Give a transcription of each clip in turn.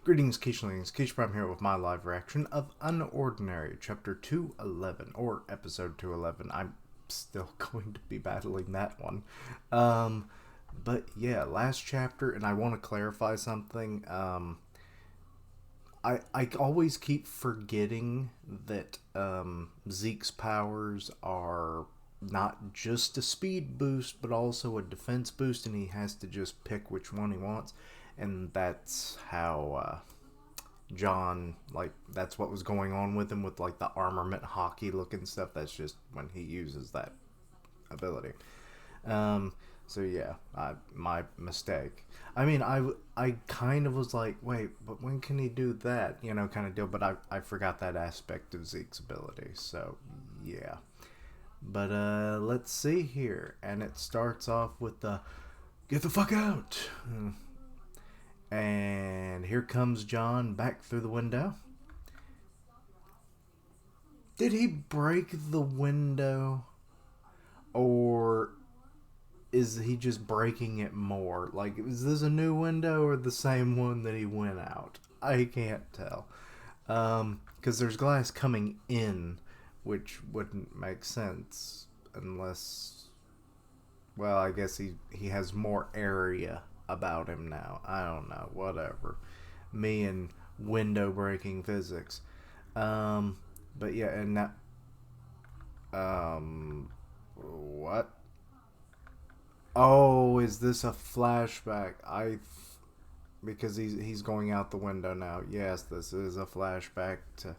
Greetings, Keishlings. Keish Prime here with my live reaction of UnOrdinary, Chapter 211, or Episode 211. I'm still going to be battling that one. But yeah, last chapter, and I want to clarify something. I always keep forgetting that Zeke's powers are not just a speed boost, but also a defense boost, and he has to just pick which one he wants. And that's how John, like, that's what was going on with him with, like, the armament hockey looking stuff. That's just when he uses that ability. So yeah, my mistake. I mean, I kind of was like, wait, but when can he do that? You know, kind of deal. But I forgot that aspect of Zeke's ability. So yeah. But let's see here, and it starts off with the "Get the fuck out!" And here comes John back through the window. Did he break the window? Or is he just breaking it more? Like, is this a new window or the same one that he went out? I can't tell. Because there's glass coming in, which wouldn't make sense unless... Well, I guess he has more area about him now. I don't know. Whatever. Me and window breaking physics. But yeah, and that... What? Oh, is this a flashback? Because he's going out the window now. Yes, this is a flashback to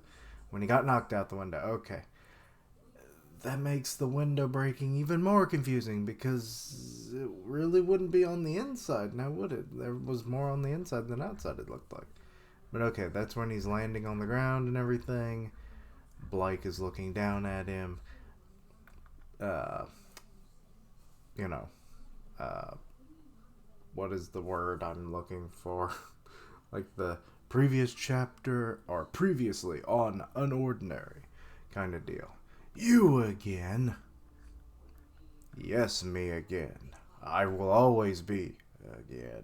when he got knocked out the window. Okay. That makes the window breaking even more confusing because it really wouldn't be on the inside now, would it? There was more on the inside than outside, it looked like. But okay, that's when he's landing on the ground and everything. Blyke is looking down at him. You know, what is the word I'm looking for? Like the previous chapter or previously on UnOrdinary kind of deal. You again? Yes, me again. I will always be again.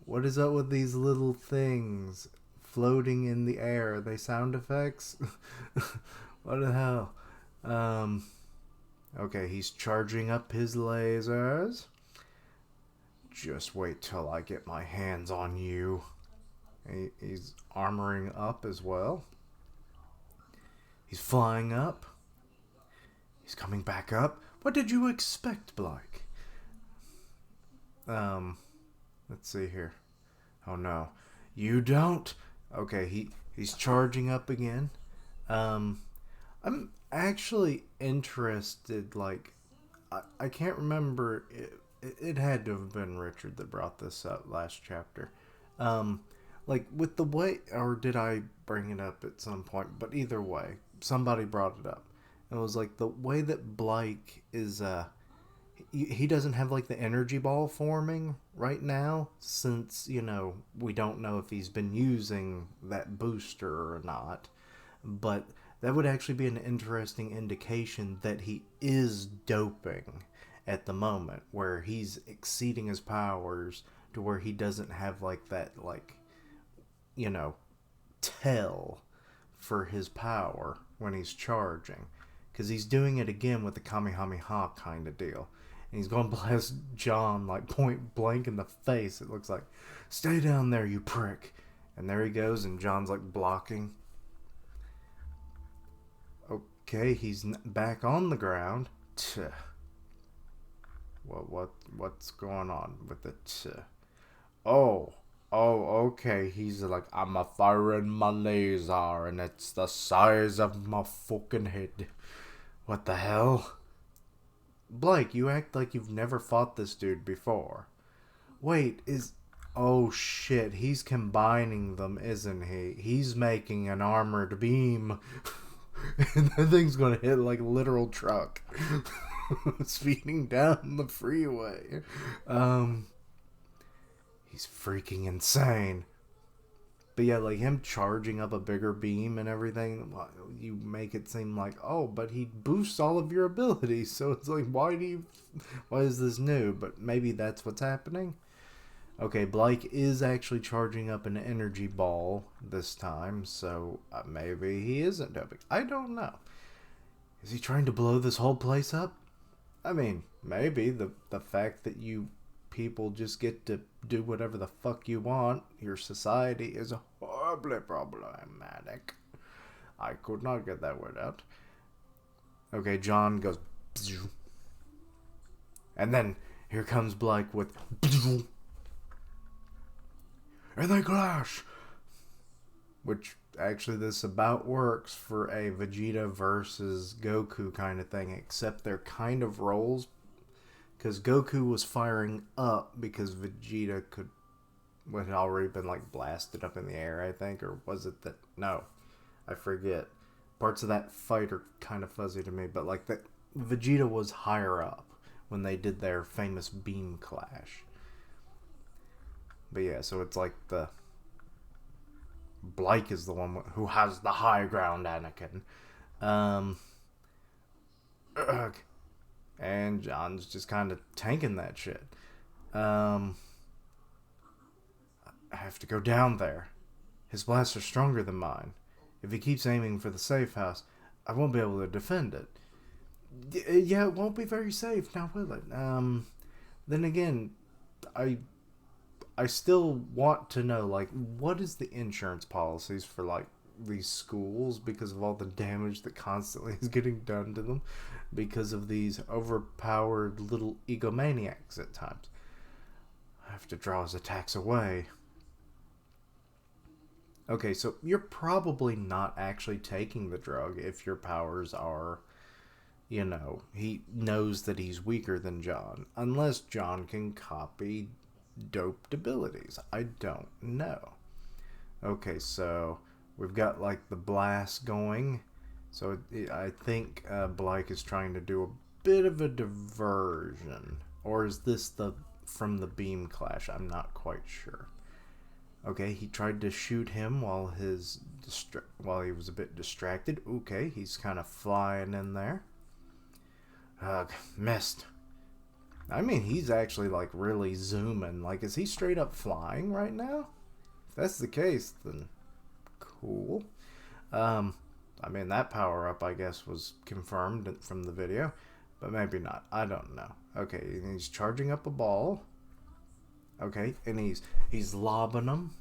What is up with these little things floating in the air? Are they sound effects? What the hell? Okay, he's charging up his lasers. Just wait till I get my hands on you. He's armoring up as well. He's flying up. He's coming back up. What did you expect, Blyke? Let's see here. Oh no. You don't? Okay, he's charging up again. I'm actually interested, like, I can't remember, it had to have been Richard that brought this up last chapter. Like, with the way, or did I bring it up at some point? But either way, somebody brought it up. It was like the way that Blyke is, he doesn't have like the energy ball forming right now, since, you know, we don't know if he's been using that booster or not. But that would actually be an interesting indication that he is doping at the moment, where he's exceeding his powers to where he doesn't have like that, like, you know, tell for his power when he's charging, because he's doing it again with the Kamehameha kind of deal, and he's going to blast John like point blank in the face. It looks like, stay down there, you prick. And there he goes, and John's like blocking. Okay, he's back on the ground. Well, what's going on with it? Oh, okay. He's like, I'm a firing my laser, and it's the size of my fucking head. What the hell? Blyke, you act like you've never fought this dude before. Wait, oh shit, he's combining them, isn't he? He's making an armored beam. And that thing's gonna hit like a literal truck. Speeding down the freeway. He's freaking insane. But yeah, like him charging up a bigger beam and everything, you make it seem like, oh, but he boosts all of your abilities. So it's like, why is this new? But maybe that's what's happening. Okay, Blyke is actually charging up an energy ball this time, so maybe he isn't doping. I don't know. Is he trying to blow this whole place up? I mean, maybe the fact that you people just get to do whatever the fuck you want, your society is horribly problematic. I could not get that word out. Okay, John goes, and then here comes Blyke with, and they clash. Which actually this about works for a Vegeta versus Goku kind of thing, except they're kind of roles, because Goku was firing up because Vegeta had already been like blasted up in the air, I think, or was it that? No, I forget. Parts of that fight are kind of fuzzy to me, but like that Vegeta was higher up when they did their famous beam clash. But yeah, so it's like the Blyke is the one who has the high ground, Anakin. And John's just kind of tanking that shit. I have to go down there. His blasts are stronger than mine. If he keeps aiming for the safe house, I won't be able to defend it. Yeah, it won't be very safe, now will it? Then again, I still want to know, like, what is the insurance policies for, like, these schools because of all the damage that constantly is getting done to them because of these overpowered little egomaniacs at times. I have to draw his attacks away. Okay, so you're probably not actually taking the drug if your powers are, he knows that he's weaker than John. Unless John can copy doped abilities. I don't know. Okay, so we've got like the blast going. So I think Blyke is trying to do a bit of a diversion. Or is this from the beam clash? I'm not quite sure. Okay, he tried to shoot him while he was a bit distracted. Okay, he's kind of flying in there. Missed. I mean, he's actually like really zooming. Like, is he straight up flying right now? If that's the case, then cool. I mean, that power up, I guess, was confirmed from the video, but maybe not. I don't know. Okay, he's charging up a ball. Okay, and he's lobbing them.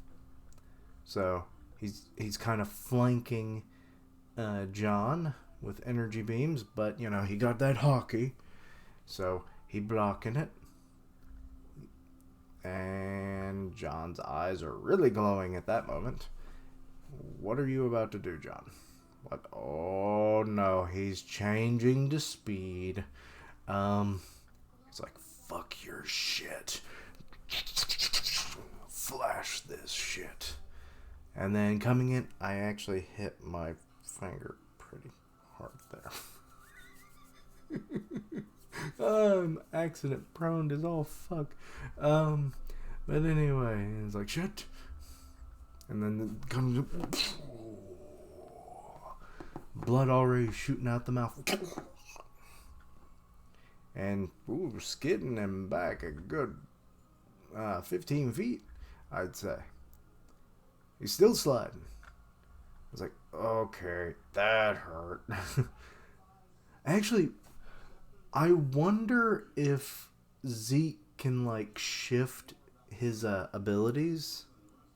So he's kind of flanking John with energy beams, but he got that hockey, so he blocking it. And John's eyes are really glowing at that moment. What are you about to do, John? What? Oh no, he's changing to speed. He's like, fuck your shit. Flash this shit. And then coming in, I actually hit my finger pretty hard there. I'm accident prone as all fuck. But anyway, it's like shit. And then it comes blood already shooting out the mouth. And skidding him back a good 15 feet, I'd say. He's still sliding. I was like, okay, that hurt. Actually, I wonder if Zeke can like shift his abilities,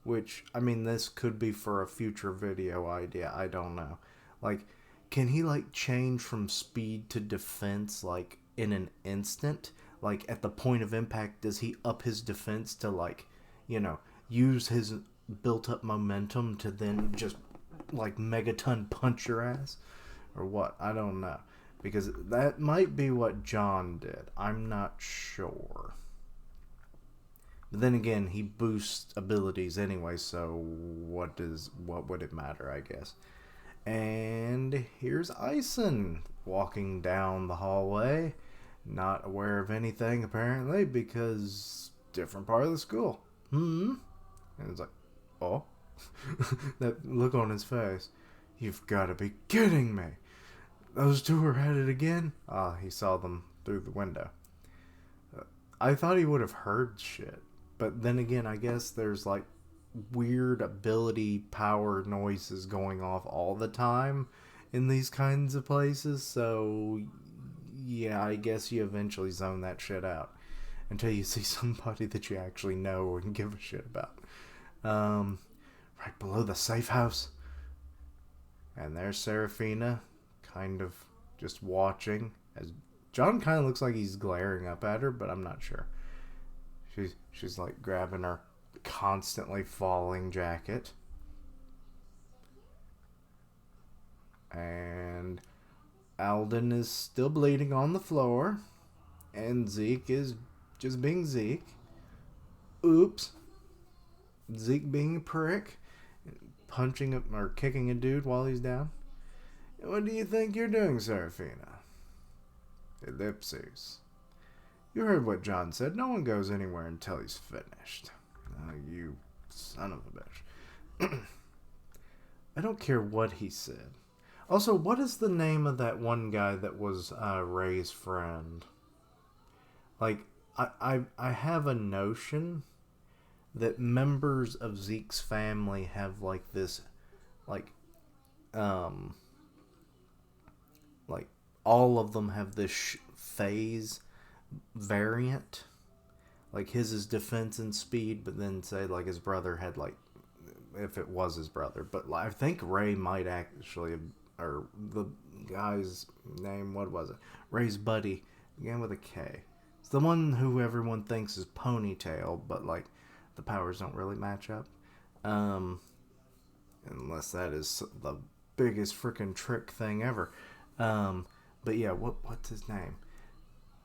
which, I mean, this could be for a future video idea. I don't know. Like, can he like change from speed to defense like in an instant? Like at the point of impact, does he up his defense to like, use his built up momentum to then just like megaton punch your ass? Or what? I don't know. Because that might be what John did. I'm not sure. But then again, he boosts abilities anyway, so what would it matter, I guess. And here's Ison walking down the hallway, not aware of anything apparently, because different part of the school. And it's like, oh. That look on his face. You've got to be kidding me. Those two are at it again? He saw them through the window. I thought he would have heard shit. But then again, I guess there's like weird ability power noises going off all the time in these kinds of places. So yeah, I guess you eventually zone that shit out until you see somebody that you actually know and give a shit about. Um, right below the safe house. And there's Serafina, kind of just watching. As John kind of looks like he's glaring up at her, but I'm not sure. She's like grabbing her constantly falling jacket. And Alden is still bleeding on the floor. And Zeke is just being Zeke. Oops. Zeke being a prick. Punching or kicking a dude while he's down. What do you think you're doing, Serafina? Ellipses. You heard what John said. No one goes anywhere until he's finished. Oh, you son of a bitch. I don't care what he said. Also, what is the name of that one guy that was Ray's friend? Like, I have a notion that members of Zeke's family have like this, like, like all of them have this phase variant. Like his is defense and speed, but then say like his brother had like, if it was his brother, but I think Ray might actually, or the guy's name, what was it? Ray's buddy, again with a K. It's the one who everyone thinks is Ponytail, but like the powers don't really match up. Unless that is the biggest freaking trick thing ever. But yeah, what's his name?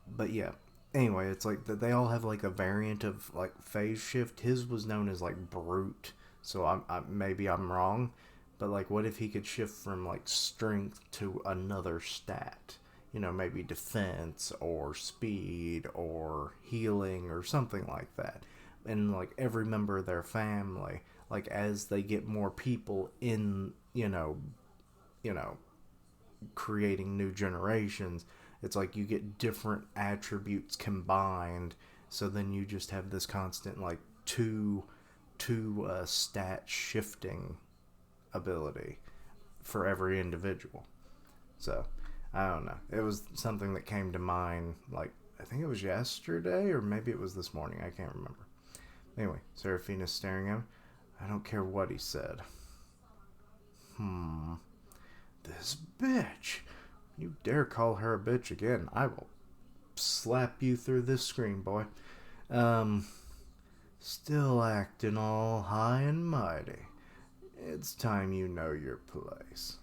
But yeah, anyway, it's like that they all have like a variant of like phase shift. His was known as like brute, so maybe I'm wrong, but like what if he could shift from like strength to another stat? You know, maybe defense or speed or healing or something like that. And like every member of their family, like as they get more people in, creating new generations, it's like you get different attributes combined, so then you just have this constant like two stat shifting ability for every individual. So I don't know, it was something that came to mind, like I think it was yesterday or maybe it was this morning, I can't remember. Anyway, Serafina's staring at him. I don't care what he said. This bitch. You dare call her a bitch again, I will slap you through this screen, boy. Still acting all high and mighty. It's time you know your place.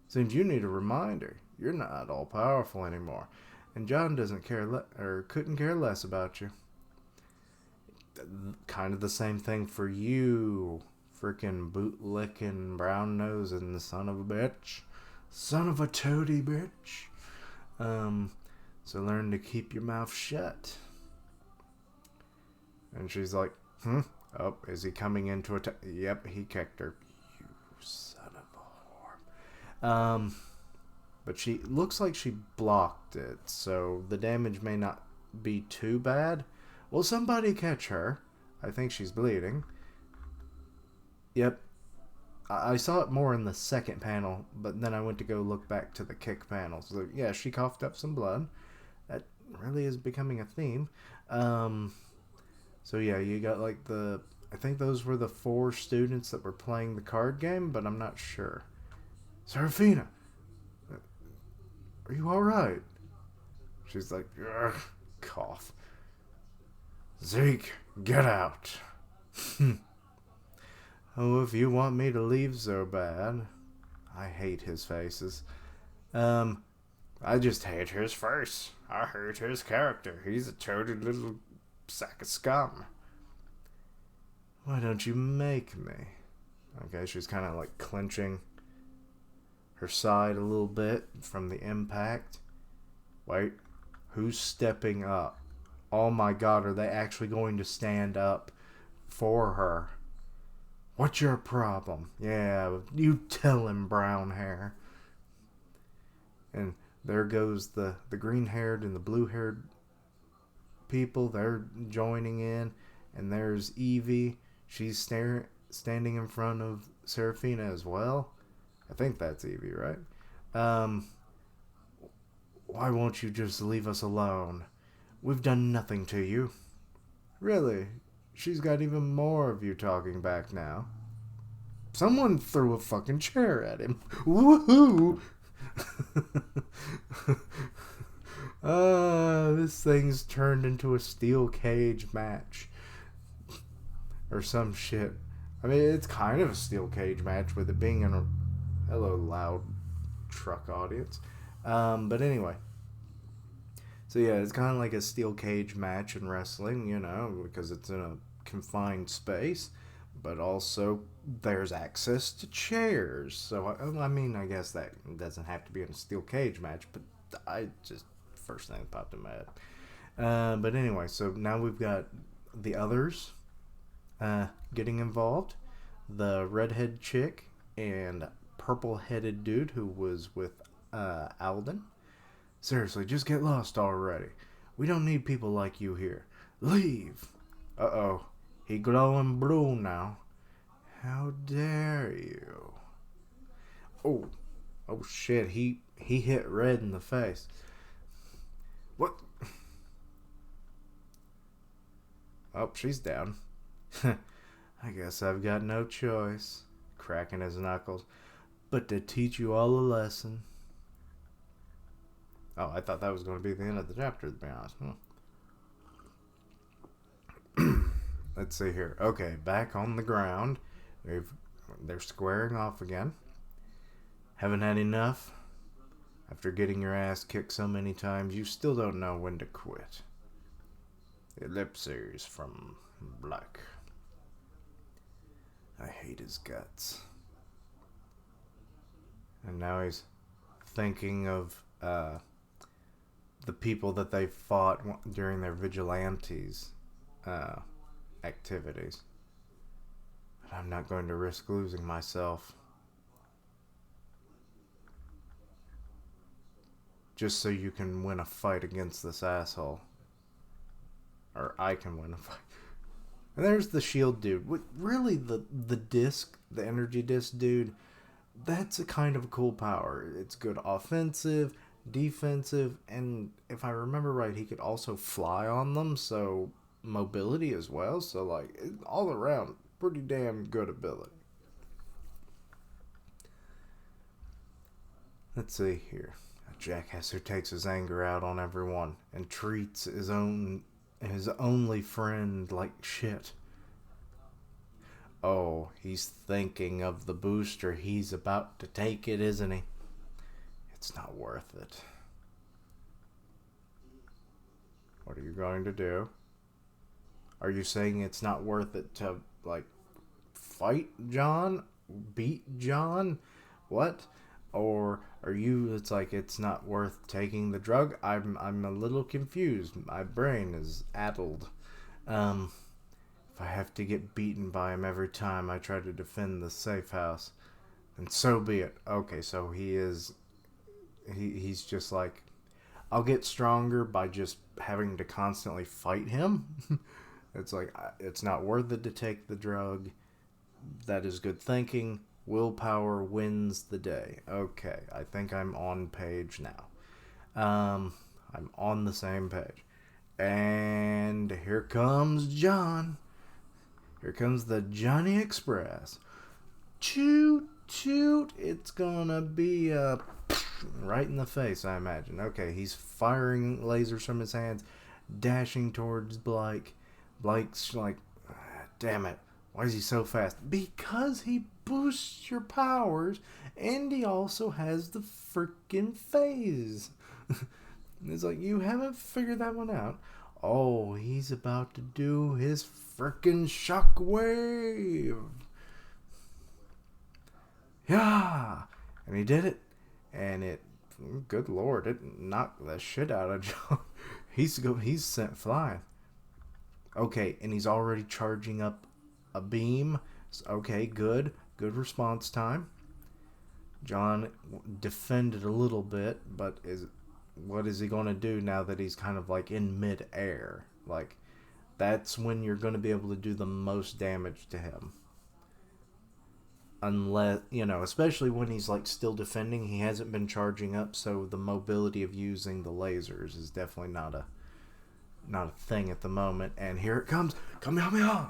Seems you need a reminder. You're not all powerful anymore, and John doesn't care or couldn't care less about you. Kind of the same thing for you, freaking bootlicking, brown nosing son of a bitch. Son of a toady bitch. So learn to keep your mouth shut. And she's like, Oh, is he coming into a Yep, he kicked her. You son of a whore. But she looks like she blocked it, so the damage may not be too bad. Will somebody catch her? I think she's bleeding. Yep. I saw it more in the second panel, but then I went to go look back to the kick panel. So yeah, she coughed up some blood. That really is becoming a theme. So yeah, you got like I think those were the 4 students that were playing the card game, but I'm not sure. Serafina, are you alright? She's like, ugh, cough. Zeke, get out. Oh, if you want me to leave so bad. I hate his faces. I just hate his face. I hate his character. He's a toady little sack of scum. Why don't you make me? Okay, she's kind of like clenching her side a little bit from the impact. Wait, who's stepping up? Oh my god, are they actually going to stand up for her? What's your problem? Yeah, you tell him, brown hair. And there goes the green-haired and the blue-haired people. They're joining in. And there's Evie. She's standing in front of Serafina as well. I think that's Evie, right? Um, why won't you just leave us alone? We've done nothing to you. Really? She's got even more of you talking back now. Someone threw a fucking chair at him. Woohoo! This thing's turned into a steel cage match. Or some shit. I mean, it's kind of a steel cage match with it being in a... Hello, loud truck audience. But anyway. So yeah, it's kind of like a steel cage match in wrestling, you know, because it's in a confined space. But also, there's access to chairs. So, I mean, I guess that doesn't have to be in a steel cage match, but I just... First thing that popped in my head. But anyway, so now we've got the others getting involved. The redhead chick and purple-headed dude who was with Alden. Seriously, just get lost already. We don't need people like you here. Leave. Uh-oh. He glowing blue now. How dare you? Oh. Oh, shit. He hit Red in the face. What? Oh, she's down. I guess I've got no choice. Cracking his knuckles. But to teach you all a lesson. Oh, I thought that was going to be the end of the chapter, to be honest. Let's see here. Okay, back on the ground. They're squaring off again. Haven't had enough? After getting your ass kicked so many times, you still don't know when to quit. Ellipses from Blyke. I hate his guts. And now he's thinking of the people that they fought during their vigilantes activities. But I'm not going to risk losing myself. Just so you can win a fight against this asshole. Or I can win a fight. And there's the shield dude. Really, the disc, the energy disc dude, that's a kind of a cool power. It's good offensive, defensive, and if I remember right, he could also fly on them, so mobility as well. So, like, all around, pretty damn good ability. Let's see here. A jackass who takes his anger out on everyone and treats his only friend like shit. Oh, he's thinking of the booster. He's about to take it, isn't he? It's not worth it. What are you going to do? Are you saying it's not worth it to, like, fight John? Beat John? What? Or are you, it's like it's not worth taking the drug? I'm a little confused. My brain is addled. If I have to get beaten by him every time I try to defend the safe house, then so be it. Okay, so he's just like, I'll get stronger by just having to constantly fight him. It's like, it's not worth it to take the drug. That is good thinking. Willpower wins the day. Okay, I think I'm on page now. I'm on the same page. And here comes John. Here comes the Johnny Express. Toot, toot. It's gonna be right in the face, I imagine. Okay, he's firing lasers from his hands, dashing towards Blyke. Blyke's like, damn it. Why is he so fast? Because he boosts your powers, and he also has the freaking phase. It's like, you haven't figured that one out. Oh, he's about to do his freaking shockwave. Yeah! And he did it. And it, good lord, it knocked the shit out of John. He's sent flying. Okay, and he's already charging up a beam. Okay, good response time. John defended a little bit, but what is he going to do now that he's kind of like in mid-air? Like, that's when you're going to be able to do the most damage to him. Unless, especially when he's like still defending, he hasn't been charging up, so the mobility of using the lasers is definitely not a thing at the moment. And here it comes. Kamehameha!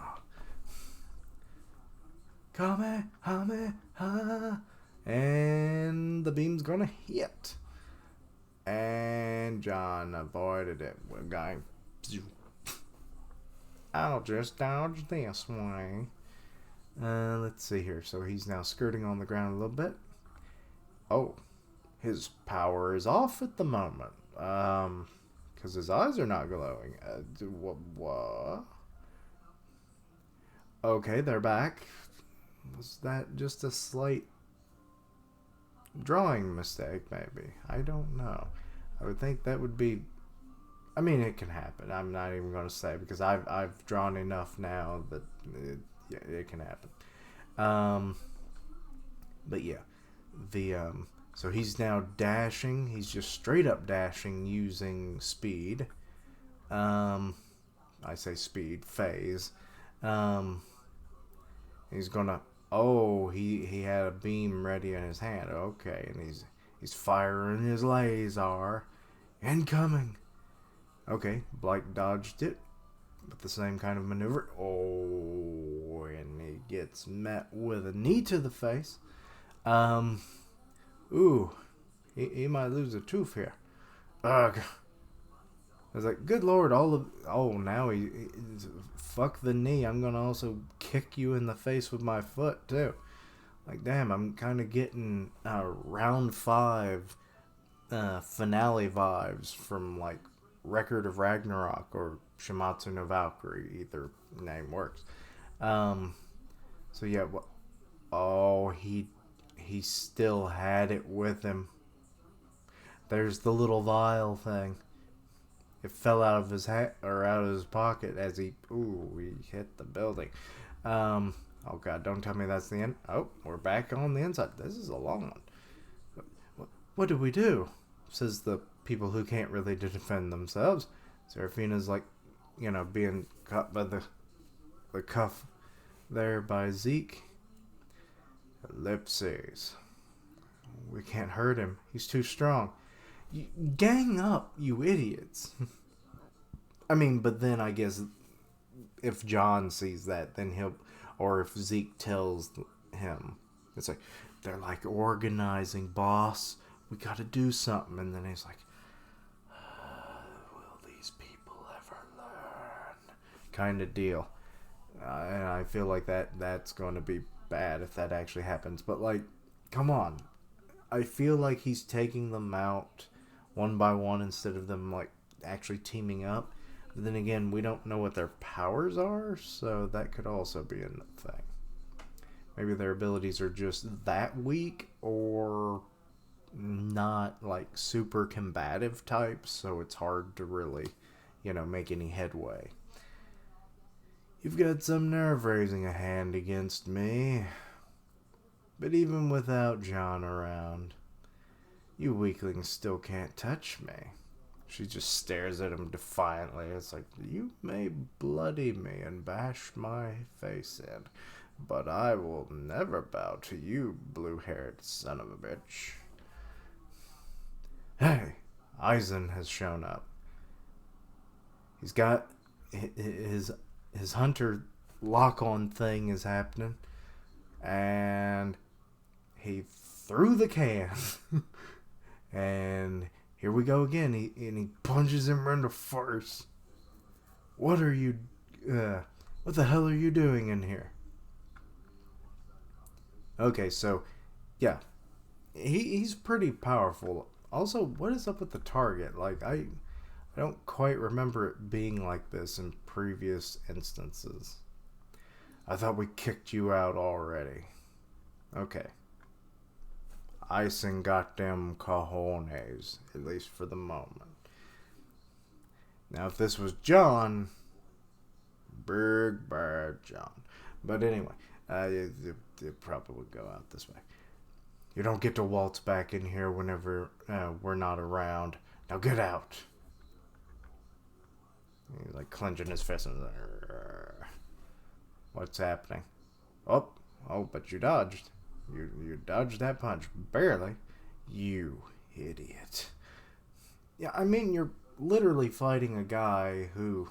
Kamehameha! And the beam's gonna hit. And John avoided it. We're going. I'll just dodge this way. Let's see here. So he's now skirting on the ground a little bit. Oh, his power is off at the moment. Because his eyes are not glowing. What? Okay, they're back. Was that just a slight drawing mistake, maybe? I don't know. I would think that would be... I mean, it can happen. I'm not even going to say, because I've drawn enough now that it can happen. But yeah, so he's now dashing. He's just straight up dashing using speed. I say speed, phase. He's gonna... Oh, he had a beam ready in his hand. Okay, and he's firing his laser. Incoming. Okay, Blyke dodged it with the same kind of maneuver. Oh, and he gets met with a knee to the face. Ooh, he might lose a tooth here. Ugh. I was like, good lord, now he fuck the knee. I'm gonna also kick you in the face with my foot too. Like, damn, I'm kind of getting round 5 finale vibes from like Record of Ragnarok or Shimatsu no Valkyrie. Either name works. So yeah, he still had it with him. There's the little vial thing. It fell out of his hat or out of his pocket as he hit the building. Oh god, don't tell me that's the end. Oh, we're back on the inside. This is a long one. What do we do? Says the people who can't really defend themselves. Seraphina's like, being cut by the cuff there by Zeke. Ellipses. We can't hurt him. He's too strong. Gang up, you idiots. I mean, but then I guess if John sees that, then or if Zeke tells him, it's like, they're like organizing, boss. We gotta do something. And then he's like, will these people ever learn? Kind of deal. And I feel like that's going to be bad if that actually happens. But like, come on. I feel like he's taking them out one by one instead of them like actually teaming up. But then again, we don't know what their powers are, so that could also be a thing. Maybe their abilities are just that weak, or not like super combative types, so it's hard to really, make any headway. You've got some nerve raising a hand against me. But even without John around, you weaklings still can't touch me. She just stares at him defiantly. It's like, you may bloody me and bash my face in, but I will never bow to you, blue-haired son of a bitch. Hey, Eisen has shown up. He's got his hunter lock-on thing is happening, and he threw the can. And here we go again. He punches him in the face. What the hell are you doing in here? Okay, so, yeah. He's pretty powerful. Also, what is up with the target? Like, I don't quite remember it being like this in previous instances. I thought we kicked you out already. Okay. Icing goddamn cojones, at least for the moment. Now, if this was John, big bad John. But anyway, it probably would go out this way. You don't get to waltz back in here whenever we're not around. Now get out. He's like clenching his fist and like, what's happening? Oh, but you dodged. You dodged that punch barely. You idiot. Yeah, I mean, you're literally fighting a guy who,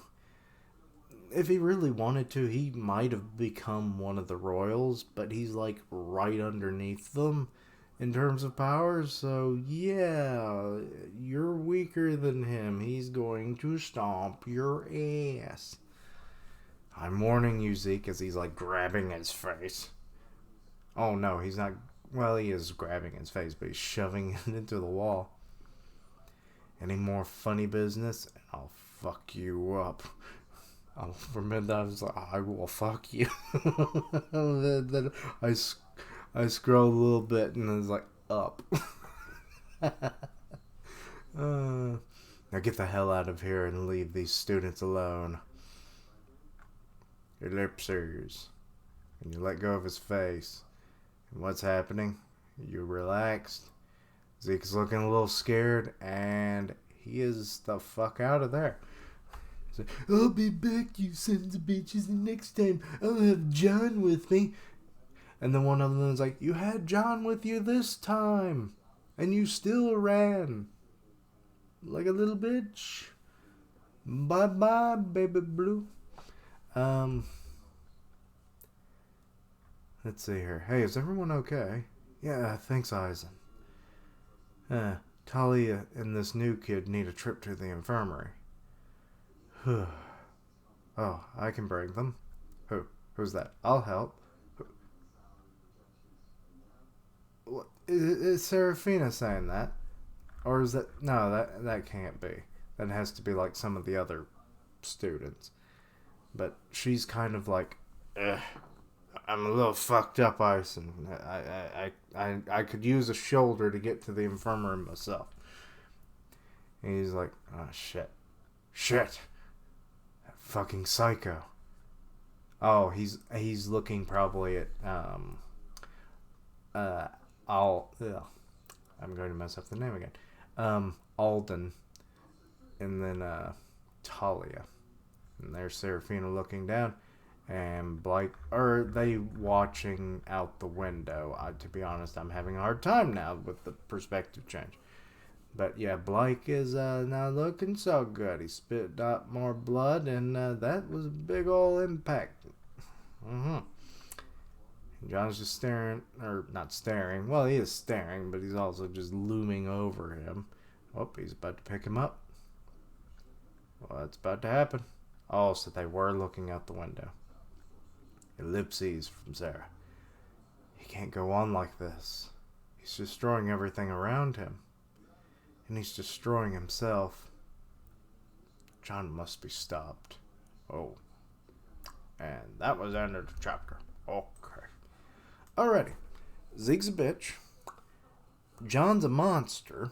if he really wanted to, he might have become one of the royals, but he's like right underneath them in terms of power. So, yeah, you're weaker than him. He's going to stomp your ass. I'm warning you, Zeke, as he's like grabbing his face. Oh no, he's not. Well, he is grabbing his face, but he's shoving it into the wall. Any more funny business, and I'll fuck you up. From it, I was like, I will fuck you. then I scrolled a little bit, and it was like, up. Now get the hell out of here and leave these students alone. Ellipses. And you let go of his face. And what's happening? You relaxed. Zeke's looking a little scared, and he is the fuck out of there. He's like, I'll be back, you sons of bitches, and next time I'll have John with me. And then one of them is like, you had John with you this time, and you still ran. Like a little bitch. Bye-bye, baby blue. Let's see here. Hey, is everyone okay? Yeah, thanks, Eisen. Talia and this new kid need a trip to the infirmary. Oh, I can bring them. Who's that? I'll help. Is Serafina saying that? Or is that... No, that can't be. That has to be like some of the other students. But she's kind of like... I'm a little fucked up, Ison. I could use a shoulder to get to the infirmary myself. And he's like, oh, shit. That fucking psycho. Oh, he's looking probably at, I'm going to mess up the name again. Alden. And then, Talia. And there's Serafina looking down. And Blyke, are they watching out the window? To be honest, I'm having a hard time now with the perspective change. But yeah, Blyke is not looking so good. He spit out more blood, and that was a big ol' impact. John's just staring, or not staring. Well, he is staring, but he's also just looming over him. Oh, he's about to pick him up. Well, that's about to happen. Oh, so they were looking out the window. Ellipses from Sarah. He can't go on like this. He's destroying everything around him. And he's destroying himself. John must be stopped. Oh. And that was the end of the chapter. Okay. Alrighty. Zeke's a bitch. John's a monster.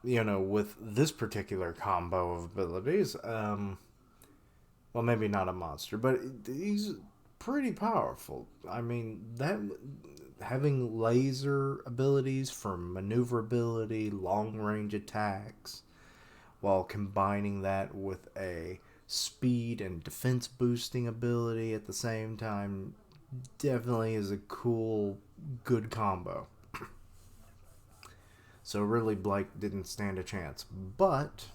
You know, with this particular combo of abilities. Well, maybe not a monster, but he's pretty powerful. I mean, that having laser abilities for maneuverability, long range attacks, while combining that with a speed and defense boosting ability at the same time, definitely is a cool, good combo. So really, Blyke didn't stand a chance. But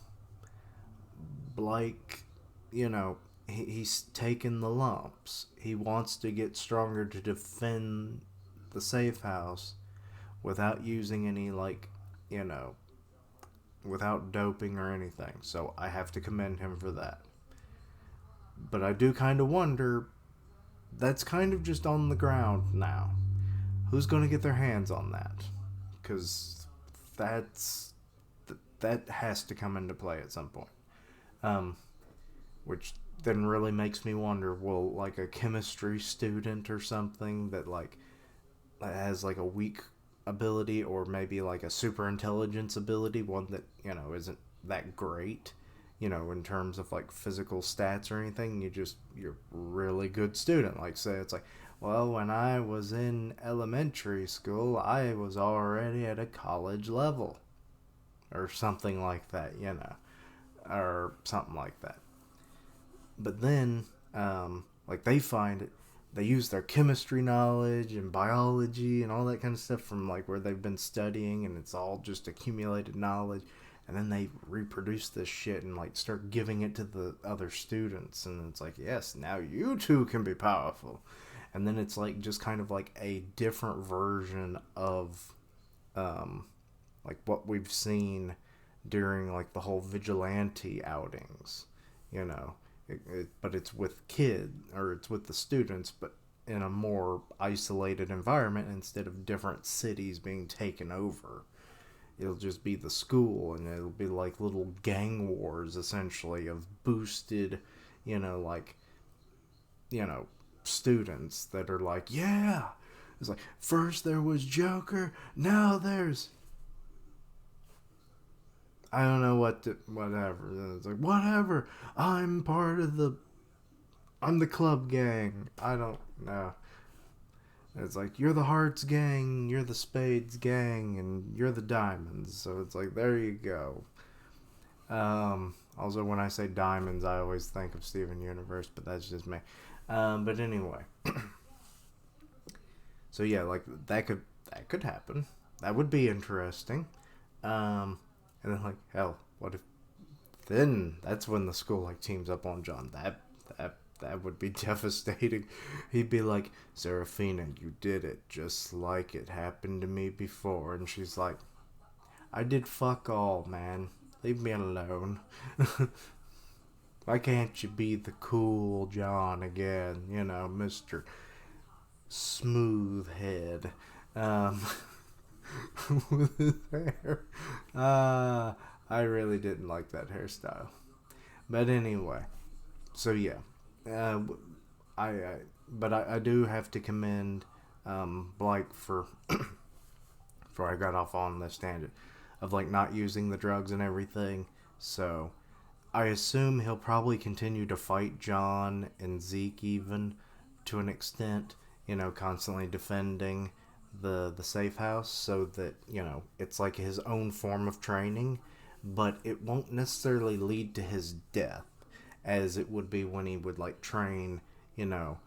Blyke, you know, he's taken the lumps. He wants to get stronger to defend the safe house without using any, like, you know, without doping or anything. So I have to commend him for that. But I do kind of wonder, that's kind of just on the ground now. Who's going to get their hands on that? Because that has to come into play at some point. Which then really makes me wonder, will like a chemistry student or something that like has like a weak ability, or maybe like a super intelligence ability, one that, you know, isn't that great, you know, in terms of like physical stats or anything, you're a really good student. Like, say it's like, well, when I was in elementary school, I was already at a college level, or something like that, you know, or something like that. But then, like they find it, they use their chemistry knowledge and biology and all that kind of stuff from like where they've been studying, and it's all just accumulated knowledge. And then they reproduce this shit and like start giving it to the other students, and it's like, yes, now you too can be powerful. And then it's like just kind of like a different version of um, like what we've seen during like the whole vigilante outings, you know. But it's with it's with the students, but in a more isolated environment instead of different cities being taken over. It'll just be the school, and it'll be like little gang wars essentially of boosted, you know, like, you know, students that are like, yeah, it's like first there was Joker, now there's I don't know whatever. It's like whatever. I'm the club gang. I don't know. It's like you're the hearts gang, you're the spades gang, and you're the diamonds. So it's like there you go. Also, when I say diamonds, I always think of Steven Universe, but that's just me. But anyway, so yeah, like that could happen. That would be interesting. And then like hell, what if then that's when the school like teams up on John? That would be devastating. He'd be like, Seraphina, you did it just like it happened to me before, and she's like, I did fuck all, man. Leave me alone. Why can't you be the cool John again? You know, Mr. Smooth Head. Um, with his hair. I really didn't like that hairstyle. But anyway, so yeah, uh, I do have to commend Blyke for before I got off on this tangent of like not using the drugs and everything. So I assume he'll probably continue to fight John and Zeke even to an extent, you know, constantly defending the safe house so that, you know, it's like his own form of training, but it won't necessarily lead to his death as it would be when he would like train, you know,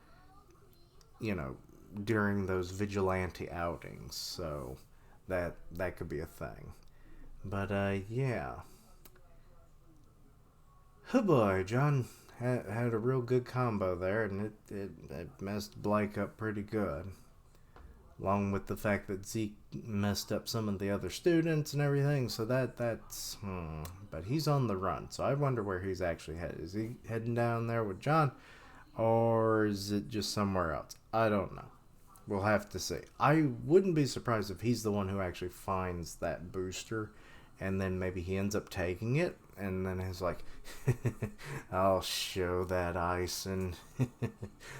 you know, during those vigilante outings. So that could be a thing. But yeah. Oh boy, John had a real good combo there, and it messed Blyke up pretty good. Along with the fact that Zeke messed up some of the other students and everything, so that's But he's on the run, so I wonder where he's actually headed. Is he heading down there with John, or is it just somewhere else? I don't know. We'll have to see. I wouldn't be surprised if he's the one who actually finds that booster, and then maybe he ends up taking it, and then he's like, I'll show that Ison.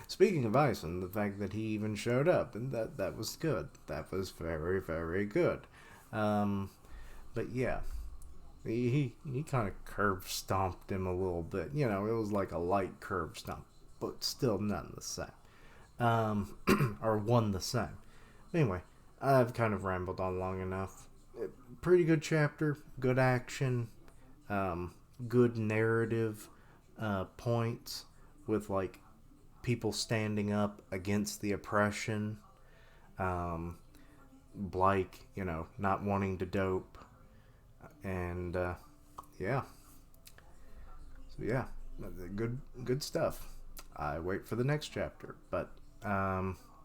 Speaking of Ison, the fact that he even showed up, and that was good. That was very, very good. But yeah, he kind of curve stomped him a little bit. You know, it was like a light curve stomp, but still none the same. Or one the same. Anyway, I've kind of rambled on long enough. Pretty good chapter, good action, good narrative points with like people standing up against the oppression. Blyke, you know, not wanting to dope, and yeah. So yeah, good stuff. I wait for the next chapter, but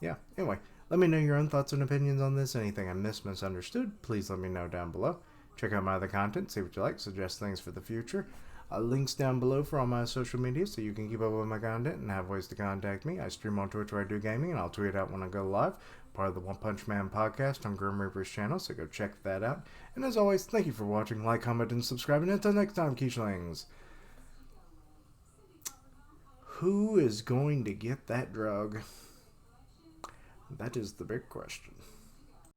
yeah. Anyway, let me know your own thoughts and opinions on this. Anything I misunderstood, please let me know down below. Check out my other content, see what you like, suggest things for the future. Links down below for all my social media so you can keep up with my content and have ways to contact me. I stream on Twitch where I do gaming, and I'll tweet out when I go live. Part of the One Punch Man podcast on Grim Reaper's channel, so go check that out. And as always, thank you for watching, like, comment, and subscribe. And until next time, Keishlings, who is going to get that drug? That is the big question.